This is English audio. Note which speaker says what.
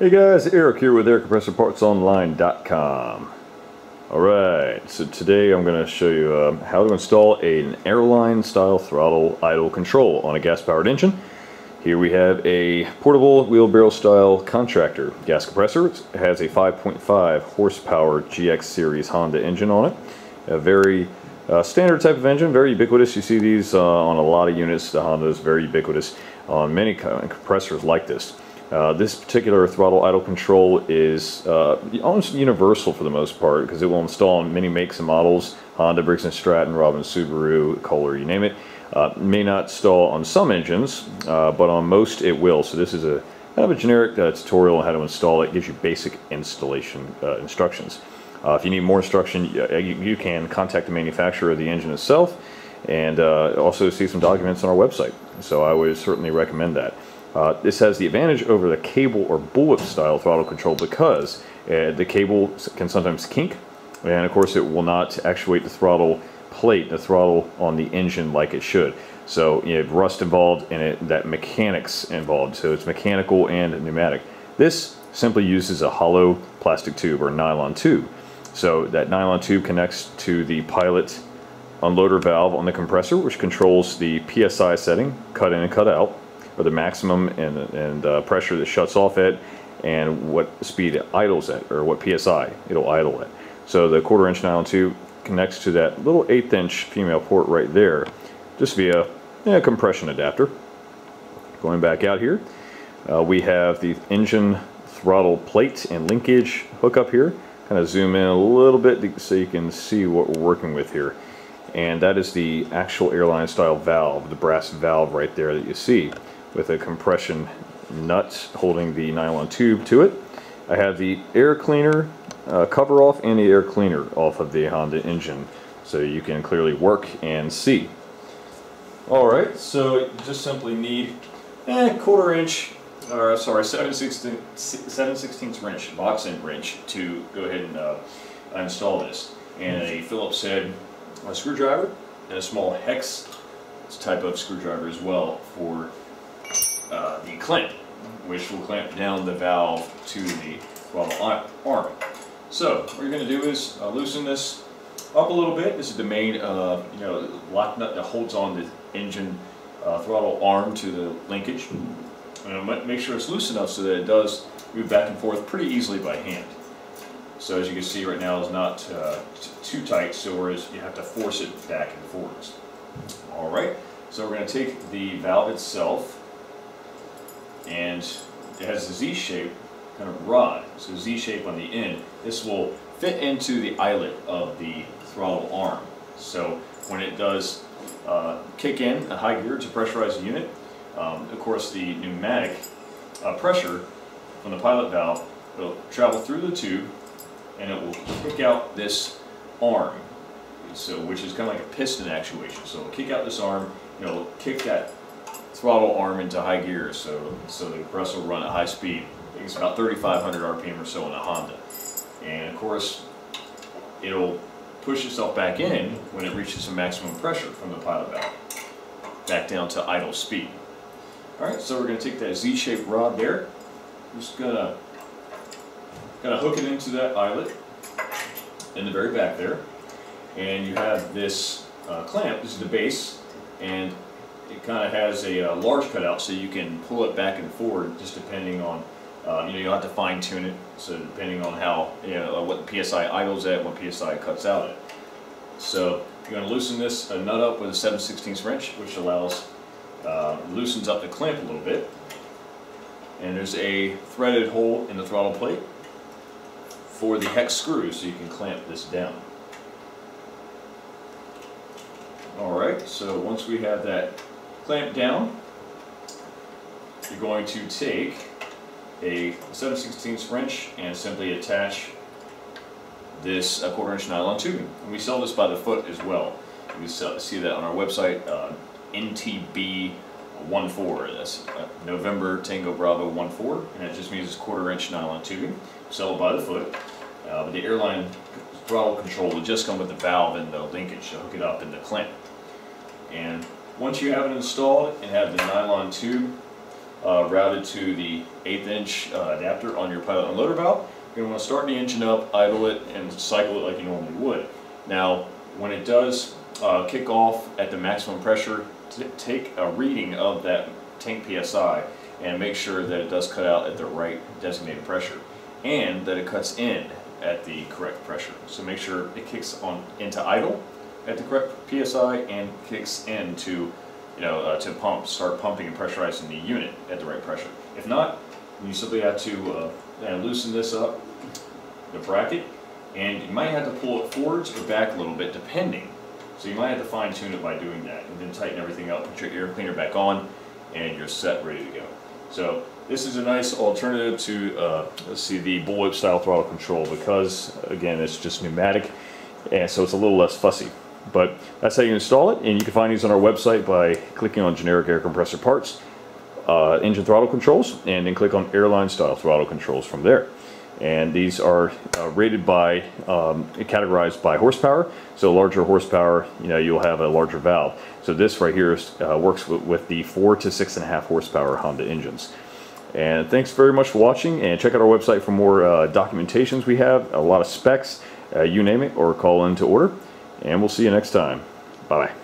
Speaker 1: Hey guys, Eric here with AirCompressorPartsOnline.com. Alright, so today I'm going to show you how to install an airline-style throttle idle control on a gas-powered engine. Here we have a portable wheelbarrow-style contractor gas compressor. It has a 5.5 horsepower GX series Honda engine on it. A very standard type of engine, very ubiquitous. You see these on a lot of units. The Honda is very ubiquitous on many compressors like this. This particular throttle idle control is almost universal for the most part because it will install on many makes and models. Honda, Briggs Stratton, Subaru, Kohler, you name it. May not install on some engines, but on most it will. So this is a kind of a generic tutorial on how to install it. It gives you basic installation instructions. If you need more instruction, you can contact the manufacturer of the engine itself and also see some documents on our website. So I would certainly recommend that. This has the advantage over the cable or bullwhip style throttle control because the cable can sometimes kink, and of course it will not actuate the throttle plate, the throttle on the engine like it should. So you have rust involved in it, that mechanics involved, so it's mechanical and pneumatic. This simply uses a hollow plastic tube or nylon tube. So that nylon tube connects to the pilot unloader valve on the compressor, which controls the PSI setting, cut in and cut out, or the maximum and pressure that shuts off at, and what speed it idles at, or what PSI it'll idle at. So the 1/4 inch nylon tube connects to that little 1/8 inch female port right there, just via a compression adapter. Going back out here, we have the engine throttle plate and linkage hookup here. Kind of zoom in a little bit so you can see what we're working with here. And that is the actual airline style valve, the brass valve right there that you see, with a compression nut holding the nylon tube to it. I have the air cleaner cover off and the air cleaner off of the Honda engine so you can clearly work and see. Alright, so you just simply need a 1/4 inch, or sorry, 7/16 wrench, box end wrench to go ahead and install this. And a Phillips head screwdriver and a small hex type of screwdriver as well for the clamp, which will clamp down the valve to the throttle arm. So what you're going to do is loosen this up a little bit. This is the main lock nut that holds on the engine throttle arm to the linkage. And make sure it's loose enough so that it does move back and forth pretty easily by hand. So as you can see right now, it's not too tight, so whereas you have to force it back and forwards. All right, so we're going to take the valve itself, and it has a Z-shape kind of rod, so Z-shape on the end. This will fit into the eyelet of the throttle arm. So when it does kick in a high gear to pressurize the unit, of course the pneumatic pressure from the pilot valve will travel through the tube and it will kick out this arm, so which is kind of like a piston actuation. So it'll kick out this arm, it'll kick that throttle arm into high gear, so the compressor will run at high speed. I think it's about 3,500 RPM or so in a Honda. And of course, it'll push itself back in when it reaches some maximum pressure from the pilot valve, back down to idle speed. All right, so we're going to take that Z-shaped rod there. I'm just gonna hook it into that eyelet in the very back there, and you have this clamp. This is the base, and it kind of has a large cutout, so you can pull it back and forward just depending on, you'll have to fine tune it, so depending on how, what the PSI idles at, what PSI cuts out at. So you're going to loosen this nut up with a 7/16 wrench, which allows, loosens up the clamp a little bit. And there's a threaded hole in the throttle plate for the hex screw, so you can clamp this down. Alright, so once we have that clamp down, you're going to take a 7/16 wrench and simply attach this 1/4 inch nylon tubing. And we sell this by the foot as well. You can see that on our website, NTB14. That's November Tango Bravo 14, and it just means it's 1/4 inch nylon tubing. Sell it by the foot. But the airline throttle control will just come with the valve and the linkage to hook it up in the clamp. And once you have it installed and have the nylon tube routed to the 1/8 inch adapter on your pilot unloader valve. You're going to want to start the engine up, idle it, and cycle it like you normally would. Now, when it does kick off at the maximum pressure, take a reading of that tank PSI and make sure that it does cut out at the right designated pressure and that it cuts in at the correct pressure. So make sure it kicks on into idle at the correct PSI and kicks into, to start pumping and pressurizing the unit at the right pressure. If not, you simply have to loosen this up, the bracket, and you might have to pull it forwards or back a little bit depending. So you might have to fine tune it by doing that, and then tighten everything up, put your air cleaner back on, and you're set, ready to go. So this is a nice alternative to, let's see, the Bullwhip style throttle control, because again, it's just pneumatic, and so it's a little less fussy. But that's how you install it, and you can find these on our website by clicking on generic air compressor parts, engine throttle controls, and then click on airline style throttle controls from there. And these are rated by, categorized by horsepower. So larger horsepower, you'll have a larger valve. So this right here works with the 4 to 6.5 horsepower Honda engines. And thanks very much for watching, and check out our website for more documentations we have, a lot of specs, you name it, or call in to order. And we'll see you next time. Bye-bye.